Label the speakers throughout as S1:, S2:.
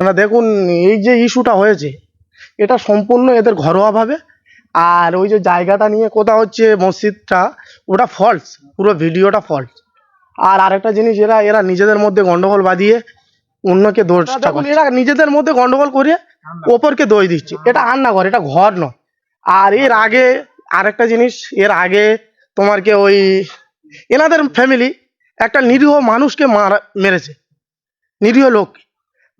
S1: না দেখুন, এই যে ইস্যুটা হয়েছে এটা সম্পূর্ণ এদের ঘরোয়াভাবে। আর ওই যে জায়গাটা নিয়ে কথা হচ্ছে মসজিদটা, ওটা ফলস, পুরো ভিডিওটা ফলস। আর আরেকটা জিনিস, এরা এরা নিজেদের মধ্যে গন্ডগোল বাঁধিয়ে অন্যকে দোষটা করছে। এরা নিজেদের মধ্যে গন্ডগোল করে ওপরকে দোষ দিচ্ছে। এটা রান্নাঘর, এটা ঘর নয়। আর এর আগে আরেকটা জিনিস, এর আগে তোমার কে ওই এনাদের ফ্যামিলি একটা নিরীহ মানুষকে মেরেছে, নিরীহ লোক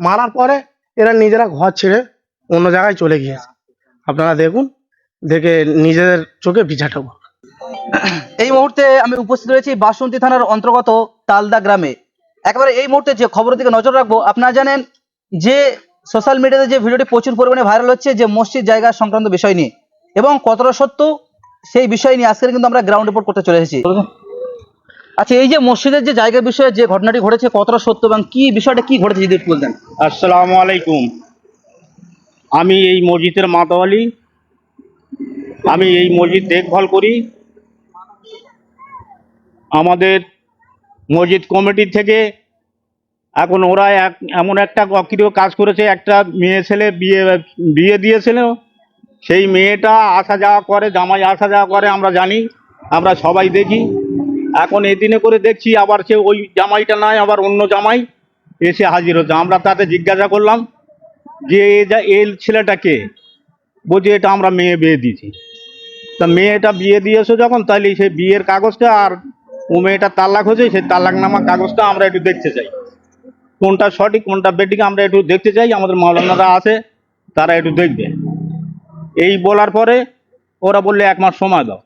S1: মারার পরে এরা নিজেরা ঘর ছেড়ে অন্য জায়গায় চলে গিয়েছে। আপনারা দেখুন, দেখে নিজেদের চোখে বিচারটা করুন।
S2: এই মুহূর্তে আমি উপস্থিত রয়েছি বাসন্তী থানার অন্তর্গত তালদা গ্রামে। একেবারে এই মুহূর্তে যে খবরের দিকে নজর রাখবো, আপনারা জানেন যে সোশ্যাল মিডিয়াতে যে ভিডিওটি প্রচুর পরিমাণে ভাইরাল হচ্ছে যে মসজিদ জায়গা সংক্রান্ত বিষয় নিয়ে, এবং কতটা সত্য সেই বিষয় নিয়ে আজকে কিন্তু আমরা গ্রাউন্ড রিপোর্ট করতে চলে এসেছি। আচ্ছা, এই যে মসজিদের যে জায়গার বিষয়ে যে ঘটনাটি ঘটেছে কতটা সত্য এবং কি বিষয়টা কি ঘটেছে যদি একটু বলতেন।
S3: আসসালামু আলাইকুম। আমি এই মসজিদের মাতোয়ালি। আমি এই মসজিদ দেখভাল করি। আমাদের মসজিদ কমিটি থেকে এখন ওরা এমন একটা অকৃত কাজ করেছে। একটা মেয়ে ছেলে বিয়ে দিয়েছিল, সেই মেয়েটা আসা যাওয়া করে, জামাই আসা যাওয়া করে, আমরা জানি, আমরা সবাই দেখি। এখন এদিনে করে দেখছি আবার সে ওই জামাইটা নয়, আবার অন্য জামাই এসে হাজির হচ্ছে। আমরা তাতে জিজ্ঞাসা করলাম যে এই ছেলেটাকে, বলছে এটা আমরা মেয়ে বিয়ে দিয়েছি। তা মেয়েটা বিয়ে দিয়েছো যখন, তাহলে সেই বিয়ের কাগজটা আর ও মেয়েটা তালাক হয়েছে, সেই তালাকনামা কাগজটা আমরা একটু দেখতে চাই। কোনটা সঠিক কোনটা বেঠিক আমরা একটু দেখতে চাই। আমাদের মাওলানারা আছে, তারা একটু দেখবে। এই বলার পরে ওরা বললে 1 মাস সময় দাও।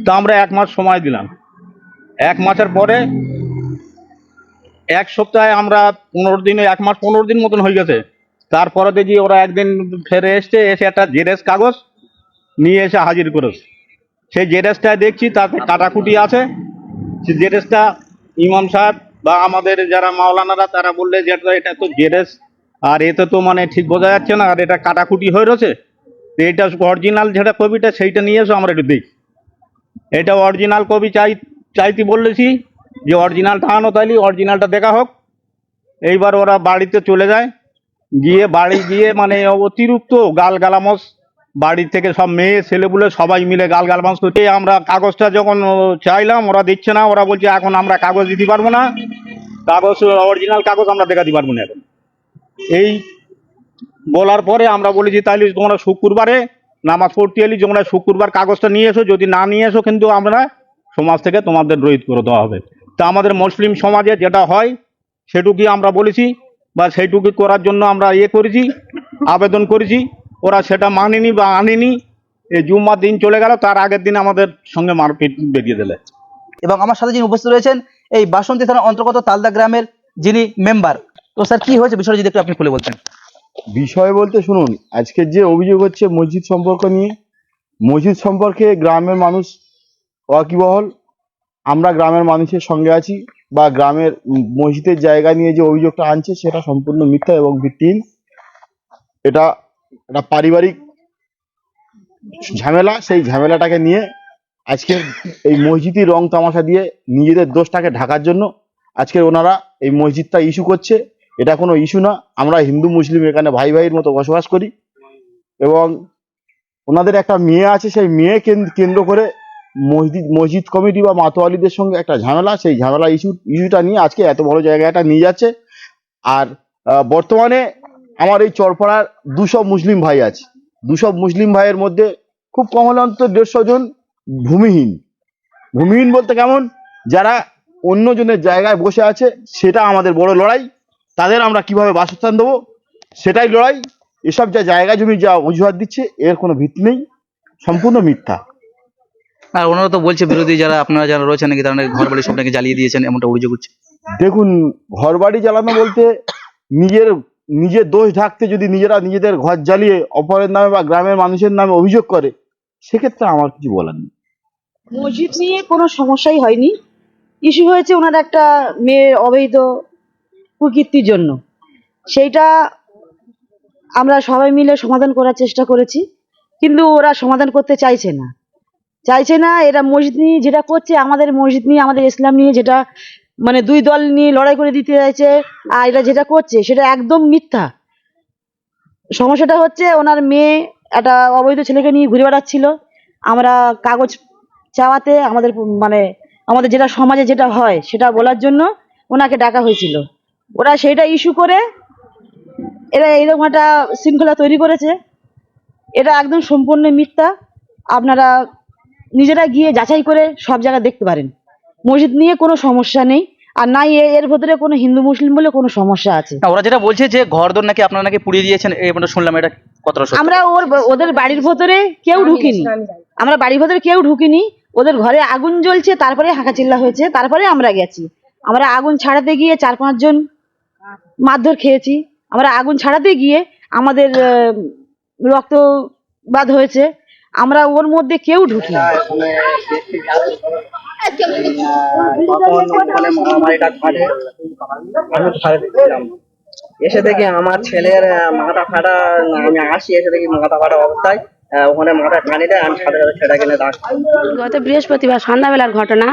S3: তা আমরা 1 মাস সময় দিলাম। 1 মাসের পরে 1 সপ্তাহে আমরা 15 দিনে, 1 মাস 15 দিন মতন হয়ে গেছে। তারপরে দেখি ওরা একদিন ফেরে এসছে, এসে একটা জেরেস কাগজ নিয়ে এসে হাজির করেছে। সেই জেরেসটা দেখছি তাতে কাটাকুটি আছে। সেই জেরেসটা ইমাম সাহেব বা আমাদের যারা মাওলানারা তারা বললে যে এটা তো জেরেস, আর এতে তো মানে ঠিক বোঝা যাচ্ছে না, আর এটা কাটাকুটি হয়ে রয়েছে। তো এটা অরিজিনাল যেটা কপিটা সেইটা নিয়ে এসো, আমরা একটু দেখি। এটা অরিজিনাল কপি চাইতে বলেছি যে অরিজিনালটা আনো, তাইলে অরিজিনালটা দেখা হোক। এইবার ওরা বাড়িতে চলে যায়। বাড়ি গিয়ে মানে অতিরিক্ত গালামস, বাড়ি থেকে সব মেয়ে ছেলেপুলে সবাই মিলে গালামস করছে। আমরা কাগজটা যখন চাইলাম ওরা দিচ্ছে না। ওরা বলছে এখন আমরা কাগজ দিতে পারবো না, কাগজ অরিজিনাল কাগজ আমরা দেখাতে পারবো না এখন। এই বলার পরে আমরা বলেছি তাহলে তোমরা শুক্রবারে নামাজ পড়তে এলি, তোমরা শুক্রবার কাগজটা নিয়ে এসো, যদি না নিয়ে এসো কিন্তু আমরা সমাজ থেকে তোমাদের রহিত করে দেওয়া হবে। তা আমাদের মুসলিম সমাজে যেটা হয় সেটুকুই আমরা বলেছি, বা সেইটুকু করার জন্য আমরা করেছি, আবেদন করেছি। ওরা সেটা মানেনি বা আনেনি। এই জুম্মার দিন চলে গেল, তার আগের দিন আমাদের সঙ্গে মারপিট বেরিয়ে দিলে।
S2: এবং আমার সাথে যিনি উপস্থিত রয়েছেন এই বাসন্তী থানার অন্তর্গত তালদা গ্রামের যিনি মেম্বার। তো স্যার, কি হয়েছে বিষয়টা যদি একটু আপনি খুলে বলতেন।
S4: বিষয় বলতে শুনুন, আজকের যে অভিযোগ হচ্ছে মসজিদ সম্পর্ক নিয়ে, মসজিদ সম্পর্কে গ্রামের মানুষ ওয়াকিবহল। আমরা গ্রামের মানুষের সঙ্গে আছি। বা গ্রামের মসজিদের জায়গা নিয়ে যে অভিযোগটা আনছে সেটা সম্পূর্ণ মিথ্যা এবং ভিত্তিহীন। এটা একটা পারিবারিক ঝামেলা। সেই ঝামেলাটাকে নিয়ে আজকে এই মসজিদই রং তামাশা দিয়ে নিজেদের দোষটাকে ঢাকার জন্য আজকে ওনারা এই মসজিদটা ইস্যু করছে। এটা কোনো ইস্যু না। আমরা হিন্দু মুসলিম এখানে ভাই ভাইয়ের মতো বসবাস করি। এবং ওনাদের একটা মেয়ে আছে, সেই মেয়ে কেন্দ্র করে মসজিদ কমিটি বা মাতোয়ালিদের সঙ্গে একটা ঝামেলা। সেই ঝামেলা ইস্যুটা নিয়ে আজকে এত বড় জায়গাটা নিয়ে যাচ্ছে। আর বর্তমানে আমার এই চরপাড়ার 200 মুসলিম ভাই আছে। 200 মুসলিম ভাইয়ের মধ্যে খুব কম হলে অন্তত 150 জন ভূমিহীন। ভূমিহীন বলতে কেমন, যারা অন্য জনের জায়গায় বসে আছে। সেটা আমাদের বড় লড়াই। তাদের আমরা কিভাবে বাসস্থান দেবো সেটাই লড়াই। এসব যা জায়গা জমি যা অজুহাত দিচ্ছে এর কোনো ভিত্তি নেই, সম্পূর্ণ মিথ্যা।
S2: আর ওনারা তো বলছে বিরোধী যারা আপনারা যারা রয়েছেন নাকি তারা নাকি ঘর বাড়ি সব নাকি জ্বালিয়ে দিয়েছেন, এমনটা অভিযোগ হচ্ছে।
S4: দেখুন, ঘর বাড়ি জ্বালানো বলতে নিজের দোষ ঢাকতে যদি নিজেরা নিজেদের ঘর জ্বালিয়ে অপরের নামে বা গ্রামের মানুষের নামে অভিযোগ করে, সেক্ষেত্রে আমার কিছু বলার নেই।
S5: মসজিদ নিয়ে কোনো সমস্যাই হয়নি। ইস্যু হয়েছে ওনার একটা মেয়ের অবৈধ কুকীর্তির জন্য। সেইটা আমরা সবাই মিলে সমাধান করার চেষ্টা করেছি, কিন্তু ওরা সমাধান করতে চাইছে না। এরা মসজিদ নিয়ে যেটা করছে, আমাদের মসজিদ নিয়ে আমাদের ইসলাম নিয়ে যেটা মানে দুই দল নিয়ে লড়াই করে দিতে চাইছে, আর এটা যেটা করছে সেটা একদম মিথ্যা। সমস্যাটা হচ্ছে ওনার মেয়ে একটা অবৈধ ছেলেকে নিয়ে ঘুরে বেড়াচ্ছিল। আমরা কাগজ চাওয়াতে আমাদের যেটা সমাজে যেটা হয় সেটা বলার জন্য ওনাকে ডাকা হয়েছিল। ওরা সেইটা ইস্যু করে এরা এইরকম একটা শৃঙ্খলা তৈরি করেছে। এটা একদম সম্পূর্ণ মিথ্যা। আপনারা নিজেরা গিয়ে যাচাই করে সব জায়গায় দেখতে পারেন। মসজিদ নিয়ে কোনো সমস্যা নেই, আর নাই এর ভেতরে কোনো হিন্দু মুসলিম বলে কোনো সমস্যা আছে।
S2: না, ওরা যেটা বলছে যে ঘরদোর নাকি আপনারা নাকি পুড়িয়ে দিয়েছেন, এই মানে শুনলাম, এটা কতটা সত্যি?
S5: আমরা ওদের বাড়ির ভেতরে কেউ ঢুকিনি, আমরা বাড়ির ভেতরে কেউ ঢুকিনি। ওদের ঘরে আগুন জ্বলছে, তারপরে হাঁকাচিল্লা হয়েছে, তারপরে আমরা গেছি। আমরা আগুন ছাড়াতে গিয়ে 4-5 জন মারধর খেয়েছি। আমরা আগুন ছাড়াতে গিয়ে আমাদের রক্তপাত হয়েছে। আমরা ওর মধ্যে কেউ ঢুকি।
S6: এসে দেখি আমার ছেলের মাথা ফাটা, আমি আসি এসে দেখি মাথা ফাটা অবস্থায়, ওখানে মাথা টানি দেয়, আমি সাথে সাথে ছেলেটা কিনে ডাক।
S7: গত বৃহস্পতিবার সন্ধ্যাবেলার ঘটনা।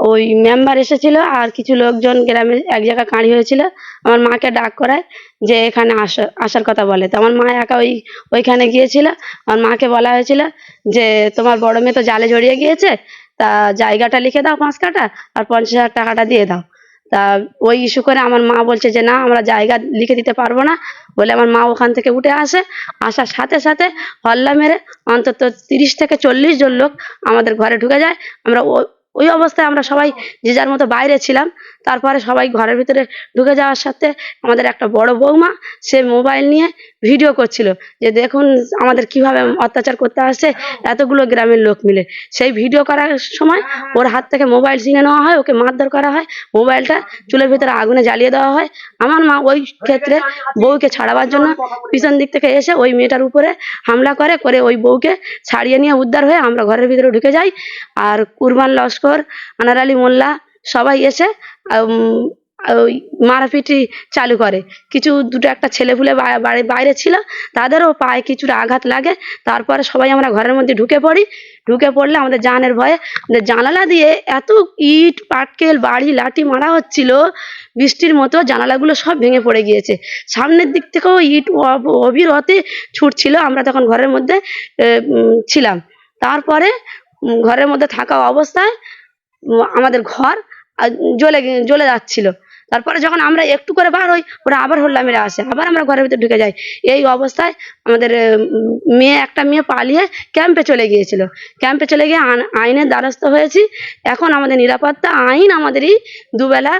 S7: ওই মেম্বার এসেছিল আর কিছু লোকজন গ্রামে এক জায়গায় কাঁড়ি হয়েছিল। আমার মাকে ডাক করায় যে এখানে আসার কথা বলে। তো আমার মা একা ওইখানে গিয়েছিল। আমার মাকে বলা হয়েছিল যে তোমার বড় মেয়ে তো জালে জড়িয়ে গিয়েছে, তা জায়গাটা লিখে দাও 5 কাঠা আর 50,000 টাকাটা দিয়ে দাও। তা ওই ইস্যু করে আমার মা বলছে যে না, আমরা জায়গা লিখে দিতে পারবো না বলে আমার মা ওখান থেকে উঠে আসার সাথে সাথে হল্লা মেরে অন্তত 30 থেকে 40 জন লোক আমাদের ঘরে ঢুকে যায়। আমরা ওই অবস্থায় আমরা সবাই যে যার মতো বাইরে ছিলাম। তারপরে সবাই ঘরের ভিতরে ঢুকে যাওয়ার সাথে আমাদের একটা বড় বৌমা, সে মোবাইল নিয়ে ভিডিও করছিল যে দেখুন আমাদের কিভাবে অত্যাচার করতে আসছে এতগুলো গ্রামের লোক মিলে। সেই ভিডিও করার সময় ওর হাত থেকে মোবাইল ছিনে নেওয়া হয়, ওকে মারধর করা হয়, মোবাইলটা চুলের ভিতরে আগুনে জ্বালিয়ে দেওয়া হয়। আমার মা ওই ক্ষেত্রে বউকে ছাড়াবার জন্য পিছন দিক থেকে এসে ওই মেয়েটার উপরে হামলা করে ওই বউকে ছাড়িয়ে নিয়ে উদ্ধার হয়ে আমরা ঘরের ভিতরে ঢুকে যাই। আর কুরবান লস্কর, আনার আলী মোল্লা সবাই এসে ওই মারাপিটি চালু করে। দুটো একটা ছেলেপুলে বাইরে ছিল, তাদেরও পায়ে কিছুটা আঘাত লাগে। তারপরে সবাই আমরা ঘরের মধ্যে ঢুকে পড়লে আমাদের জানের ভয়ে জানালা দিয়ে এত ইট পাটকেল বাড়ি লাঠি মারা হচ্ছিল, বৃষ্টির মতো জানালাগুলো সব ভেঙে পড়ে গিয়েছে। সামনের দিক থেকেও ইট অবিরতে ছুটছিল। আমরা তখন ঘরের মধ্যে ছিলাম। তারপরে ঘরের মধ্যে থাকা অবস্থায় আমাদের ঘর জ্বলে যাচ্ছিল। তারপরে যখন আমরা একটু করে বার হই, ওরা আবার হল্লা মেরে আসে, আবার আমরা ঘরের ভিতরে ঢুকে যাই। এই অবস্থায় আমাদের একটা মেয়ে পালিয়ে ক্যাম্পে চলে গিয়েছিল। ক্যাম্পে চলে গিয়ে আইনের দ্বারস্থ হয়েছি। এখন আমাদের নিরাপত্তা আইন আমাদেরই দুবেলা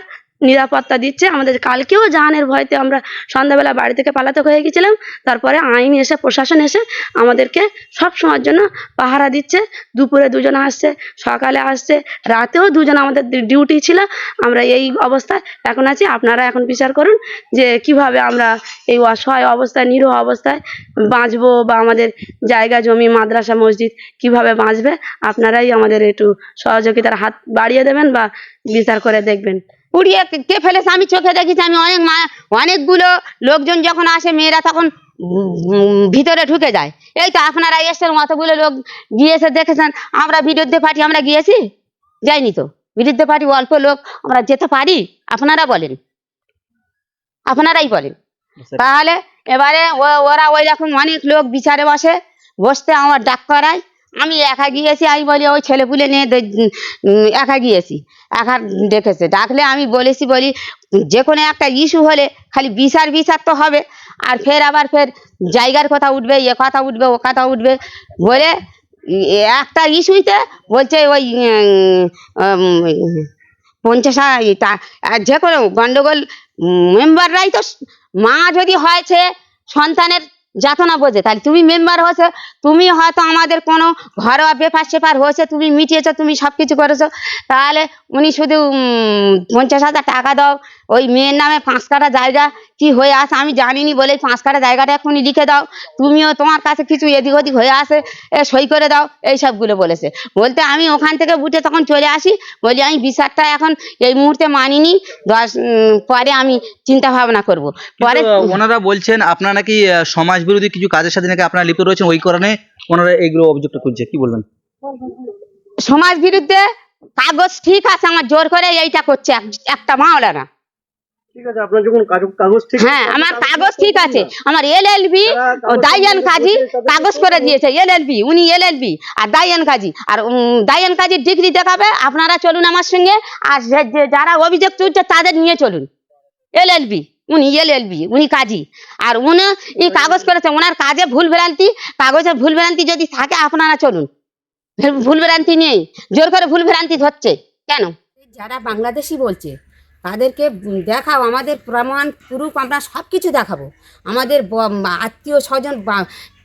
S7: নিরাপত্তা দিচ্ছে। আমাদের কালকেও জানের ভয়তে আমরা সন্ধ্যাবেলা বাড়ি থেকে পালাতে হয়ে গেছিলাম। তারপরে আইন এসে, প্রশাসন এসে আমাদেরকে সব সময়ের জন্য পাহারা দিচ্ছে। দুপুরে 2 জন আসছে, সকালে আসছে, রাতেও 2 জন আমাদের ডিউটি ছিল। আমরা এই অবস্থায় এখন আছি। আপনারা এখন বিচার করুন যে কিভাবে আমরা এই অসহায় অবস্থায়, নিরীহ অবস্থায় বাঁচবো, বা আমাদের জায়গা জমি মাদ্রাসা মসজিদ কিভাবে বাঁচবে। আপনারাই আমাদের একটু সহযোগিতার হাত বাড়িয়ে দেবেন বা বিচার করে দেখবেন।
S8: পুড়িয়ে কে ফেলেছে আমি চোখে দেখেছি। আমি অনেকগুলো লোকজন যখন আসে, মেয়েরা তখন ভিতরে ঢুকে যায়। এই তো আপনারা এসছেন, অতগুলো লোক গিয়েছে, দেখেছেন। আমরা বিরুদ্ধে পার্টি আমরা গিয়েছি? যাইনি তো। বিরুদ্ধে পার্টি অল্প লোক, আমরা যেতে পারি? আপনারা বলেন, আপনারাই বলেন। তাহলে এবারে ওরা ওই রকম অনেক লোক বিচারে বসতে আমার ডাক করায়। আমি একা গিয়েছি। আমি বলি ওই ছেলেপুলে নিয়ে একা গিয়েছি, একা ডেকেছে। ডাকলে আমি বলি যে কোনো একটা ইস্যু হলে খালি বিচার তো হবে, আর আবার জায়গার কথা উঠবে, এ কথা উঠবে, ও কথা উঠবে বলে একটা ইস্যুতে বলছে ওই 50 যে কোনো গন্ডগোল মেম্বাররাই তো। মা যদি হয়েছে সন্তানের যাতনা বোঝে, তাহলে তুমি মেম্বার হয়েছে, তুমি হয়তো আমাদের কোনো ঘরোয়া ব্যাপার হয়েছে, তুমি মিটিয়েছো, তুমি সব কিছু করেছো। তাহলে উনি শুধু 50,000 টাকা দাও, ওই মেয়ের নামে 5 কাঠা জায়গা কি হয়ে আসে আমি জানিনি বলে 5 কাঠা জায়গাটা এখনই লিখে দাও, তুমিও তোমার কাছে কিছু এদিক ওদিক হয়ে আসে সই করে দাও, এই সবগুলো বলেছে। বলতে আমি ওখান থেকে উঠে তখন চলে আসি। বলি আমি বিচারটা এখন এই মুহূর্তে মানিনি, পরে আমি চিন্তা ভাবনা করবো। পরে
S2: ওনারা বলছেন আপনারা নাকি সমাজ বিরোধী কিছু কাজের সাথে নাকি আপনারা লিপ্ত রয়েছেন, ওই কারণে ওনারা এইগুলো অভিযোগটা করছে। কি বলবেন?
S8: সমাজ বিরুদ্ধে কাগজ ঠিক আছে, আমার জোর করে এইটা করছে একটা মাওলানা।
S6: ঠিক আছে, আপনার যখন কাগজ ঠিক
S8: হ্যাঁ, আমার কাগজ ঠিক আছে, আমার এলএলবি দাইয়ান কাজী কাগজ করে দিয়েছে, এলএলবি উনি এলএলবি আর দাইয়ান কাজী, আর দাইয়ান কাজীর ডিগ্রি দেখাবে। আপনারা চলুন আমার সঙ্গে, আর যারা অভিযোগ তুলছে তাদের নিয়ে চলুন। এলএলবি উনি এলএলবি উনি কাজী, আর উনি এই কাগজ করেছে, ওনার কাজে ভুল ভ্রান্তি, কাগজে ভুল ভ্রান্তি যদি থাকে আপনারা চলুন। ভুল ভ্রান্তি নেই, জোর করে ভুল ভ্রান্তি ধরছে কেন?
S9: যারা বাংলাদেশি বলছে তাদেরকে দেখাও, আমাদের প্রমাণ প্রুফ আমরা সব কিছু দেখাবো। আমাদের আত্মীয় স্বজন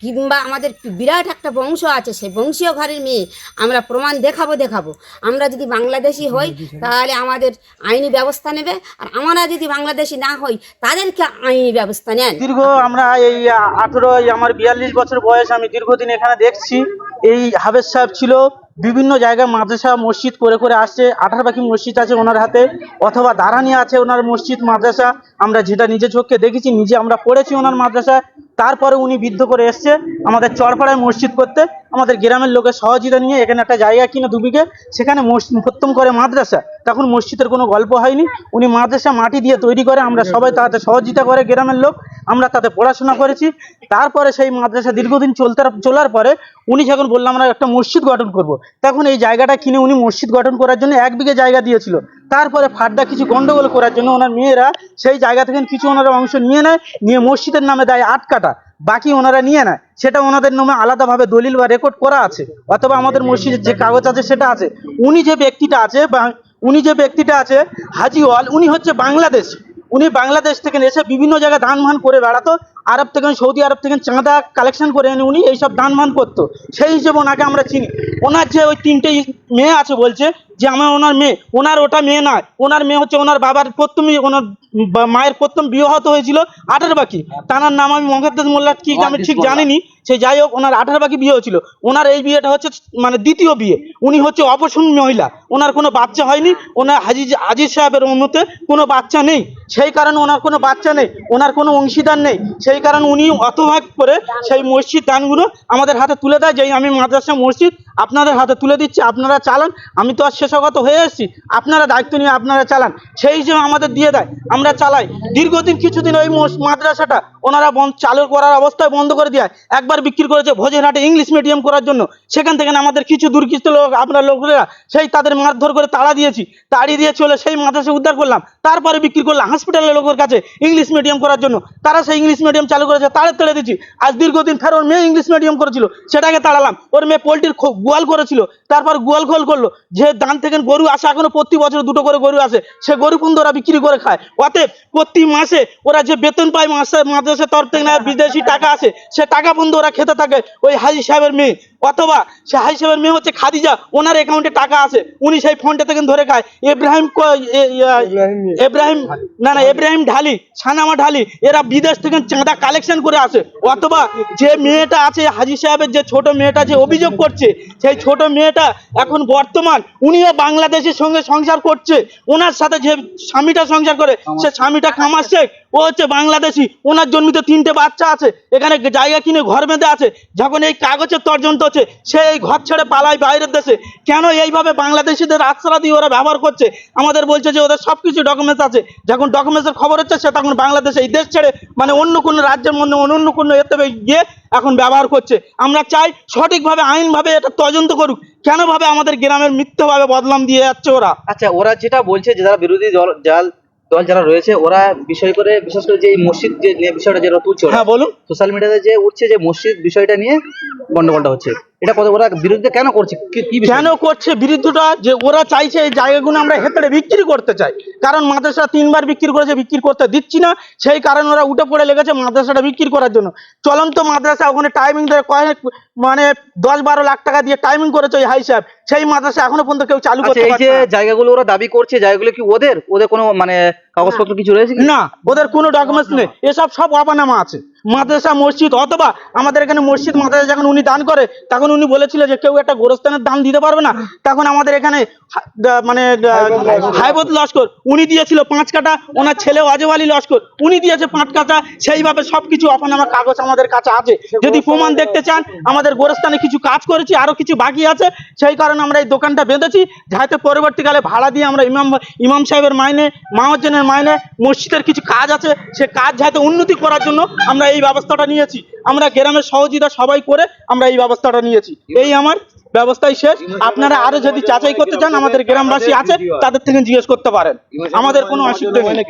S9: কিংবা আমাদের বিরাট একটা বংশ আছে, সেই বংশীয় ঘরের মেয়ে আমরা প্রমাণ দেখাবো। আমরা যদি বাংলাদেশি হই তাহলে আমাদের আইনি ব্যবস্থা নেবে, আর আমরা যদি বাংলাদেশি না হই তাদেরকে আইনি ব্যবস্থা নেন।
S2: দীর্ঘ আমরা এই 18 আমার 42 বছর বয়স, আমি দীর্ঘদিন এখানে দেখছি। এই হাফেজ সাহেব ছিল, বিভিন্ন জায়গায় মাদ্রাসা মসজিদ করে আসছে। 18 পাখি মসজিদ আছে ওনার হাতে, অথবা দাঁড়ানি আছে ওনার মসজিদ মাদ্রাসা। আমরা যেটা নিজে চোখে দেখেছি, নিজে আমরা পড়েছি ওনার মাদ্রাসায়। তারপরে উনি বিদ্ধ করে এসছে আমাদের চরপাড়ায় মসজিদ করতে, আমাদের গ্রামের লোকের সহযোগিতা নিয়ে এখানে একটা জায়গা কিনে 2 বিঘে, সেখানে প্রথম করে মাদ্রাসা। তখন মসজিদের কোনো গল্প হয়নি, উনি মাদ্রাসা মাটি দিয়ে তৈরি করে, আমরা সবাই তাতে সহযোগিতা করে গ্রামের লোক, আমরা তাতে পড়াশোনা করেছি। তারপরে সেই মাদ্রাসা দীর্ঘদিন চলার পরে উনি যখন বললাম আমরা একটা মসজিদ গঠন করব, তখন এই জায়গাটা কিনে উনি মসজিদ গঠন করার জন্য 1 বিঘে জায়গা দিয়েছিল। তারপরে ফাড্ডা কিছু গন্ডগোল করার জন্য ওনার মেয়েরা সেই জায়গা থেকে কিছু ওনারা অংশ নিয়ে মসজিদের নামে দেয় 8 কাঠা, বাকি ওনারা নিয়ে নেয়। সেটা ওনাদের নামে আলাদাভাবে দলিল বা রেকর্ড করা আছে, অথবা আমাদের মসজিদের যে কাগজ আছে সেটা আছে। উনি যে ব্যক্তিটা আছে হাজিওয়াল, উনি হচ্ছে বাংলাদেশ। উনি বাংলাদেশ থেকে এসে বিভিন্ন জায়গায় দান করে বেড়াতো, আরব থেকে সৌদি আরব থেকে চাঁদা কালেকশন করে এনে উনি এইসব দান করতো। সেই হিসেবে ওনাকে আমরা চিনি। ওনার যে ওই 3টে মেয়ে আছে বলছে যে ওনার মেয়ে, ওনার ওটা মেয়ে নয়, ওনার মেয়ে হচ্ছে ওনার বাবার ওনার মায়ের প্রথম বিবাহ হয়েছিল 18 বাকি, তার নাম আমি মহাদ্দেশ মোল্লা কি আমি ঠিক জানিনি, সে যাই হোক ওনার 18 বাকি বিয়ে হয়েছিল। ওনার এই বিয়েটা হচ্ছে মানে দ্বিতীয় বিয়ে। উনি হচ্ছে অপসূন মহিলা, ওনার কোনো বাচ্চা হয়নি, ওনার আজিজ সাহেবের মতে কোনো বাচ্চা নেই, সেই কারণে ওনার কোনো বাচ্চা নেই, ওনার কোনো অংশীদার নেই। সেই কারণে উনি অতভাগ করে সেই মসজিদ দানগুলো আমাদের হাতে তুলে দেয়, যে আমি মাদ্রাসা মসজিদ আপনাদের হাতে তুলে দিচ্ছি, আপনারা চালান। আমি তো আর শেষগত হয়ে এসেছি, আপনারা দায়িত্ব নিয়ে আপনারা চালান, সেই হিসেবে আমাদের দিয়ে দেয়, আমরা চালাই। দীর্ঘদিন কিছুদিন ওই মাদ্রাসাটা ওনারা চালু করার অবস্থায় বন্ধ করে দেয়। একবার বিক্রি করেছে ভোজেরহাটে ইংলিশ মিডিয়াম করার জন্য, সেখান থেকে আমাদের কিছু দুর্গৃষ্ট লোক আপনার লোকেরা সেই তাদের মারধর করে তাড়িয়ে দিয়ে চলে সেই মাদ্রাসা উদ্ধার করলাম। তারপরে বিক্রি করলাম হসপিটালের লোকের কাছে ইংলিশ মিডিয়াম করার জন্য, তারা সেই ইংলিশ মিডিয়াম চালু করেছে, তাড়ে দিচ্ছি। আজ দীর্ঘদিন ফের ওর মেয়ে ইংলিশ মিডিয়াম করেছিল, সেটাকে তাড়ালাম। ওর মেয়ে পোলট্রির গোয়াল করেছিল, তারপর গোয়াল খোল করলো। যে দান থেকে গরু আসে, এখনো প্রতি বছর 2টো করে গরু আসে, সে গরু কিন্তু ওরা বিক্রি করে খায়। অতএব প্রতি মাসে ওরা যে বেতন পায় মাদ্রাসার তরফ থেকে না বিদেশি টাকা আসে, সে টাকা বন্ধ ওরা খেতে থাকে। ওই হাজি সাহেবের মেয়ে, অথবা সে হাজি সাহেবের মেয়ে হচ্ছে খাদিজা, ওনার অ্যাকাউন্টে টাকা আছে, উনি সেই ফন্ডে থেকে ধরে খায়। এব্রাহিম ঢালি, সানামা ঢালি, এরা বিদেশ থেকে চাঁদা কালেকশন করে আসে। অথবা যে মেয়েটা আছে হাজি সাহেবের, যে ছোট মেয়েটা যে অভিযোগ করছে, সেই ছোট মেয়েটা এখন বর্তমান উনিও বাংলাদেশের সঙ্গে সংসার করছে। ওনার সাথে যে স্বামীটা সংসার করে, সে স্বামীটা কামার শেখ, ও হচ্ছে বাংলাদেশি। ওনার জন্মিত 3টে বাচ্চা আছে, এখানে জায়গা কিনে ঘর বেঁধে আছে। যখন এই কাগজের তর্জন্ত হচ্ছে, সে এই ঘর ছেড়ে পালায় বাইরের দেশে। কেন এইভাবে বাংলাদেশিদের আশ্রয় দিয়ে ওরা ব্যবহার করছে? আমাদের বলছে যে ওদের সবকিছু ডকুমেন্টস আছে। যখন ডকুমেন্টসের খবর হচ্ছে, সে তখন বাংলাদেশে এই দেশ ছেড়ে মানে অন্য কোনো রাজ্যের মধ্যে অন্য কোনো এতে গিয়ে এখন ব্যবহার করছে। আমরা চাই সঠিকভাবে আইনভাবে এটা তদন্ত করুক, কেন ভাবে আমাদের গ্রামের মিথ্যাভাবে বদনাম দিয়ে যাচ্ছে ওরা। আচ্ছা, ওরা যেটা বলছে যে যারা বিরোধী দল যারা রয়েছে, ওরা বিষয় করে বিশেষ করে যে এই মসজিদ যে বিষয়টা যেটা তুলছে,
S1: হ্যাঁ বলুন,
S2: সোশ্যাল মিডিয়াতে যে উঠছে যে মসজিদ বিষয়টা নিয়ে গন্ডগোলটা হচ্ছে, এটা কত ওরা বিরোধিতা কেন করছে?
S1: কেন করছে বিরুদ্ধটা? যে ওরা চাইছে এই জায়গাগুলো আমরা হেতড়ে বিক্রি করতে চাই, কারণ মাদ্রাসা 3বার বিক্রি করেছে, বিক্রি করতে দিচ্ছি না, সেই কারণে ওরা উঠে পড়ে লেগেছে মাদ্রাসাটা বিক্রি করার জন্য। চলন্ত মাদ্রাসা, ওখানে টাইমিং ধরে মানে 10-12 লাখ টাকা দিয়ে টাইমিং করেছে ওই হাই সাহেব, সেই মাদ্রাসা এখনো পর্যন্ত কেউ চালু করতে পারছে না।
S2: এই যে জায়গাগুলো ওরা দাবি করছে, জায়গাগুলো কি ওদের কোনো মানে কাগজপত্র কিছু রয়েছে কি?
S10: না, ওদের কোনো ডকুমেন্টস নেই, এসব সব অবানামা আছে। মাদ্রাসা মসজিদ অথবা আমাদের এখানে মসজিদ মাদ্রাসা যখন উনি দান করে তখন উনি বলেছিল যে কেউ একটা গোরস্থানের দান দিতে পারবে না, তখন আমাদের এখানে মানে হাইবত লস্কর উনি দিয়েছিল 5 কাঠা, ওনার ছেলে অজব আলী লস্কর উনি দিয়েছে 5 কাঠা। সেইভাবে সবকিছু অবানামা কাগজ আমাদের কাছে আছে। যদি প্রমাণ দেখতে চান, আমাদের গোরস্থানে কিছু কাজ করেছি, আরো কিছু বাকি আছে, সেই কারণে আমরা এই দোকানটা বেঁধেছি, যাতে পরবর্তীকালে ভাড়া দিয়ে আমরা ইমাম সাহেবের মাইনে, মাওয়াজ্জেনের মাইনে, মসজিদের কিছু কাজ আছে, সে কাজ যাতে উন্নতি করার জন্য আমরা এই ব্যবস্থাটা নিয়েছি। আমরা গ্রামের সহযোগিতা সবাই করে আমরা এই ব্যবস্থাটা নিয়েছি। এই আমার ব্যবস্থাই শেষ। আপনারা আরো যদি যাচাই করতে চান, আমাদের গ্রামবাসী আছে, তাদের থেকে জিজ্ঞেস করতে পারেন, আমাদের কোনো অসুবিধা নেই।